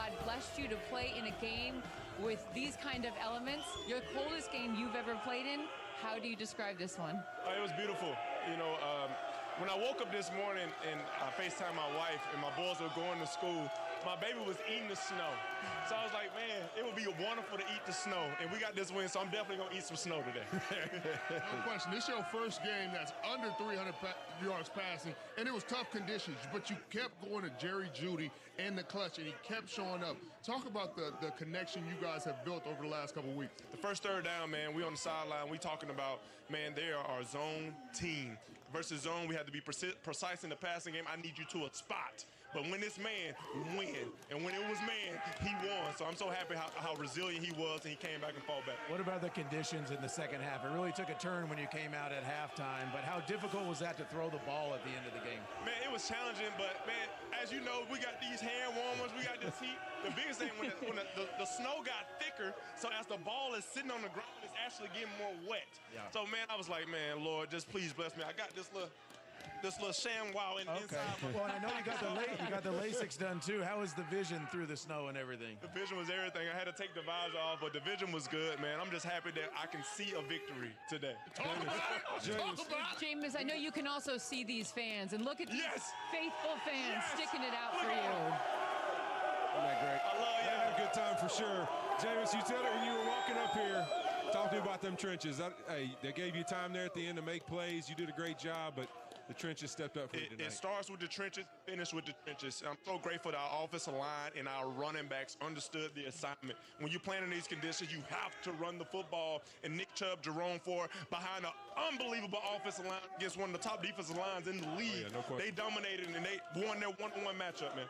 God blessed you to play in a game with these kind of elements. Your coldest game you've ever played in. How do you describe this one? It was beautiful. When I woke up this morning and I FaceTimed my wife and my boys were going to school, my baby was eating the snow. So I was like, man, it would be wonderful to eat the snow. And we got this win, so I'm definitely going to eat some snow today. No question. This is your first game that's under 300 yards passing, and it was tough conditions, but you kept going to Jerry Jeudy in the clutch, and he kept showing up. Talk about the connection you guys have built over the last couple of weeks. The first third down, man, we on the sideline. We talking about, man, they are our zone team. Versus zone, we had to be precise in the passing game. I need you to a spot. But when it's man, win. And when it was man, he won. So I'm so happy how resilient he was, and he came back and fought back. What about the conditions in the second half? It really took a turn when you came out at halftime, but how difficult was that to throw the ball at the end of the game? Man, it was challenging, but, man, as you know, we got these hand warmers, we got this heat. The biggest thing, when the snow got thicker, so as the ball is sitting on the ground, it's actually getting more wet. Yeah. So, man, I was like, man, Lord, just please bless me. I got this little ShamWow inside. Well, I know you got the LASIK done too. How was the vision through the snow and everything? The vision was everything. I had to take the visor off, but the vision was good, man. I'm just happy that I can see a victory today. Talk about it. Jameis, I know you can also see these fans, and look at these faithful fans Yes. sticking it out for you. Isn't that great? I love you. Had a good time for sure. Jameis, you said it when you were walking up here. Talk to me about them trenches. Hey, they gave you time there at the end to make plays. You did a great job, but the trenches stepped up for you tonight. It starts with the trenches, finishes with the trenches. I'm so grateful that our offensive line and our running backs understood the assignment. When you're playing in these conditions, you have to run the football. And Nick Chubb, Jerome Ford, behind an unbelievable offensive line against one of the top defensive lines in the league. Oh, yeah, no question. They dominated, and they won their one-on-one matchup, man.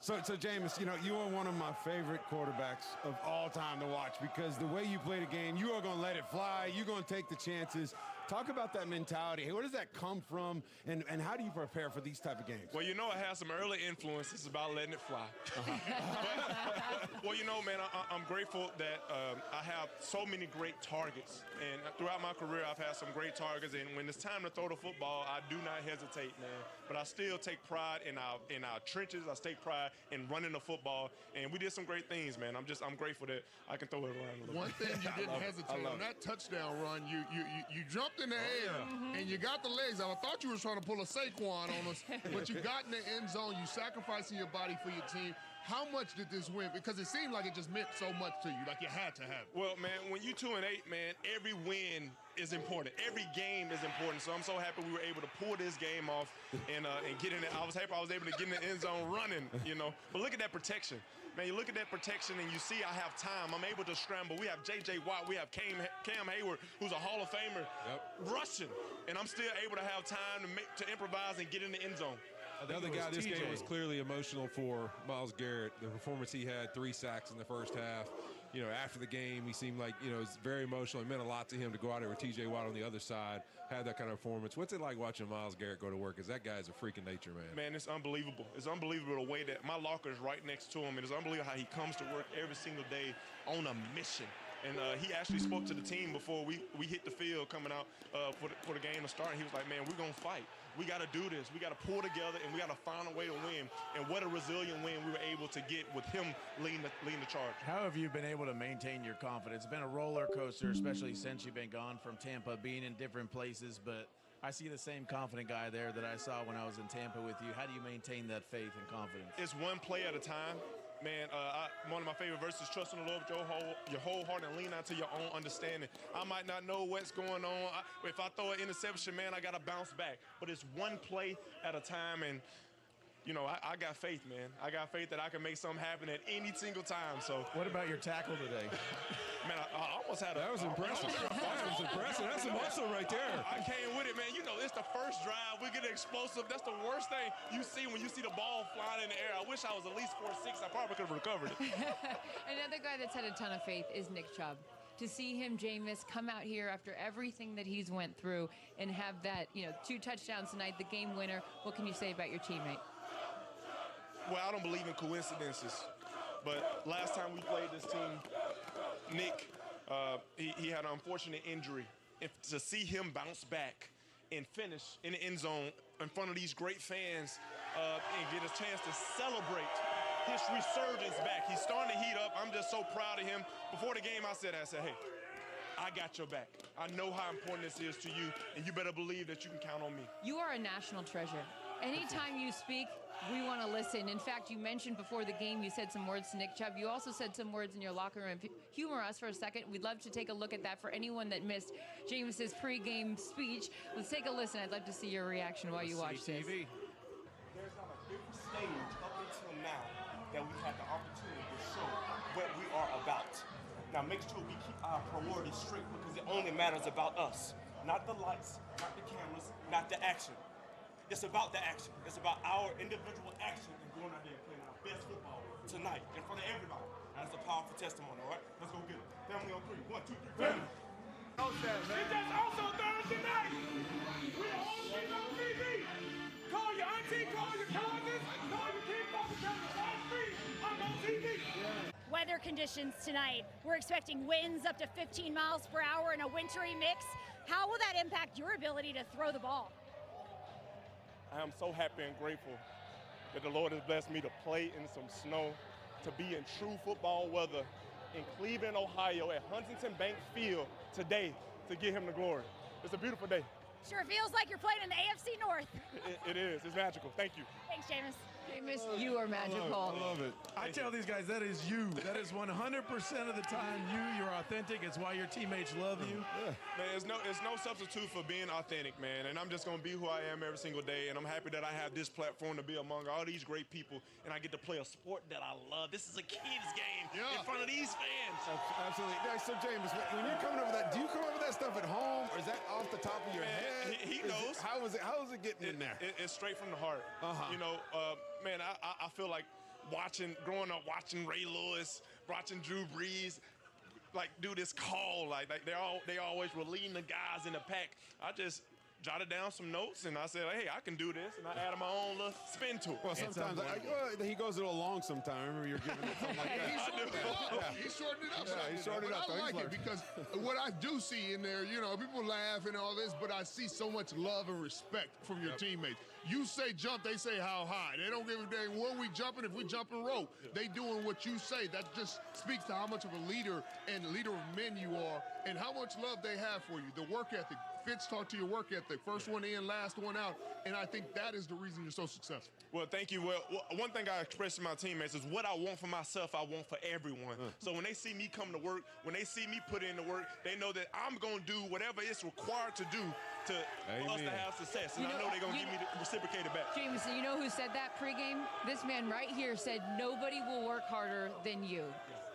So Jameis, you are one of my favorite quarterbacks of all time to watch because the way you play the game, you are going to let it fly. You're going to take the chances. Talk about that mentality. Hey, where does that come from, and how do you prepare for these type of games? Well, it has some early influences about letting it fly. Well, man, I'm grateful that I have so many great targets. And throughout my career, I've had some great targets. And when it's time to throw the football, I do not hesitate, man. But I still take pride in our trenches. I take pride in running the football. And we did some great things, man. I'm grateful that I can throw it around a little bit. One thing you didn't hesitate on that touchdown run, you jumped in the air and you got the legs out. I thought you were trying to pull a Saquon on us, but you got in the end zone. You sacrificing your body for your team. How much did this win? Because it seemed like it just meant so much to you, like you had to have it. Well, man, when you 2-8, man, every win is important. Every game is important. So I'm so happy we were able to pull this game off and get in it. I was happy I was able to get in the end zone running, But look at that protection. Man, you look at that protection and you see I have time. I'm able to scramble. We have J.J. Watt. We have Cam Hayward, who's a Hall of Famer, rushing. And I'm still able to have time to improvise and get in the end zone. The other guy this game was clearly emotional for Myles Garrett. The performance he had, 3 sacks in the first half. After the game, he seemed like, it was very emotional. It meant a lot to him to go out there with T.J. Watt on the other side, have that kind of performance. What's it like watching Myles Garrett go to work? Because that guy's a freak of nature, man. Man, it's unbelievable. It's unbelievable the way that my locker is right next to him. And it's unbelievable how he comes to work every single day on a mission. And he actually spoke to the team before we hit the field coming out for the game to start. And he was like, man, we're going to fight. We got to do this. We got to pull together, and we got to find a way to win. And what a resilient win we were able to get with him leading the charge. How have you been able to maintain your confidence? It's been a roller coaster, especially since you've been gone from Tampa, being in different places. But I see the same confident guy there that I saw when I was in Tampa with you. How do you maintain that faith and confidence? It's one play at a time. Man, one of my favorite verses, trust in the Lord with your whole heart and lean out to your own understanding. I might not know what's going on. If I throw an interception, man, I got to bounce back. But it's one play at a time, and I got faith, man. I got faith that I can make something happen at any single time. So, what about your tackle today? Man, I almost had That was impressive. That was impressive. That's some muscle right there. I came with it, man. It's the first drive. We get explosive. That's the worst thing you see when you see the ball flying in the air. I wish I was at least 4'6". I probably could have recovered it. Another guy that's had a ton of faith is Nick Chubb. To see him, Jameis, come out here after everything that he's went through and have that, 2 touchdowns tonight, the game winner. What can you say about your teammate? Well, I don't believe in coincidences. But last time we played this team, Nick, he had an unfortunate injury. To see him bounce back and finish in the end zone in front of these great fans and get a chance to celebrate his resurgence back. He's starting to heat up. I'm just so proud of him. Before the game, I said, hey, I got your back. I know how important this is to you, and you better believe that you can count on me. You are a national treasure. Anytime you speak, we want to listen. In fact, you mentioned before the game, you said some words to Nick Chubb. You also said some words in your locker room. Humor us for a second. We'd love to take a look at that for anyone that missed Jameis's pregame speech. Let's take a listen. I'd love to see your reaction while you watch this. There's not a different stage up until now that we had the opportunity to show what we are about. Now make sure we keep our priorities straight because it only matters about us. Not the lights, not the cameras, not the action. It's about the action. It's about our individual action and going out there and playing our best football tonight in front of everybody. That's a powerful testimony, all right? Let's go get it. Family on 3. 1, 2, 3, family. It's just also Thursday night. We're always on TV. Call your auntie, call your cousins, call your kid, call your cousin. I'm on TV. Weather conditions tonight. We're expecting winds up to 15 miles per hour in a wintry mix. How will that impact your ability to throw the ball? I am so happy and grateful that the Lord has blessed me to play in some snow, to be in true football weather in Cleveland, Ohio at Huntington Bank Field today to give him the glory. It's a beautiful day. Sure feels like you're playing in the AFC North. It is. It's magical. Thank you. Thanks, Jameis. Jameis, you are magical. I love it. I tell these guys that is you. That is 100% of the time you. You're authentic. It's why your teammates love you. Yeah. Man, it's no substitute for being authentic, man. And I'm just going to be who I am every single day. And I'm happy that I have this platform to be among all these great people. And I get to play a sport that I love. This is a kid's game in front of these fans. Absolutely. Yeah, so, James, when you're coming over that, do you come over that stuff at home, or is that off the top of your head? He knows. How is it getting in there? It's straight from the heart. You know, man, I feel like growing up watching Ray Lewis, watching Drew Brees, like do this call, like they always were leading the guys in the pack. I just jotted down some notes and I said, hey, I can do this, and I added my own little spin to it. Well, sometimes he goes a little long. Sometimes I remember you're giving it something like that. He shortened it up. Yeah, he shortened it up. But I like it because what I do see in there, you know, people laugh and all this, but I see so much love and respect from your teammates. You say jump, they say how high. They don't give a damn where we jumping. If we jumping rope, they doing what you say. That just speaks to how much of a leader and leader of men you are, and how much love they have for you. The work ethic. Fitz talked to your work ethic. First one in, last one out. And I think that is the reason you're so successful. Well, thank you. Well, one thing I express to my teammates is what I want for myself, I want for everyone. So when they see me come to work, when they see me put in the work, they know that I'm going to do whatever it's required to do for us to have success. And I know they're going to give me the reciprocated back. James, you know who said that pregame? This man right here said, nobody will work harder than you.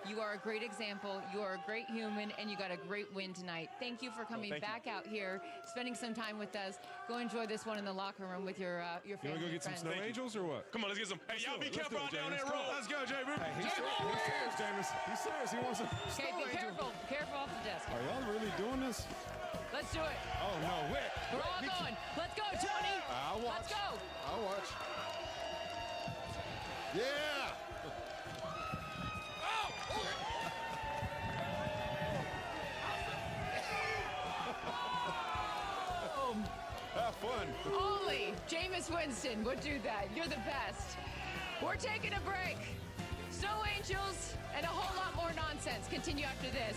You are a great example. You are a great human, and you got a great win tonight. Thank you for coming back out here, spending some time with us. Go enjoy this one in the locker room with your family. You want to go get some snow angels or what? Come on, let's get some. Hey, y'all be careful out down that road. Let's go, Jameis. Hey, he's serious, Jameis. He's serious. He wants some Okay, snow be angel. careful. Careful off the desk. Are y'all really doing this? Let's do it. Oh, no, Whit. We're all going. Let's go, Tony. I'll watch. Let's go. I'll watch. Yeah. Have fun. Only Jameis Winston would do that. You're the best. We're taking a break. Snow Angels and a whole lot more nonsense continue after this.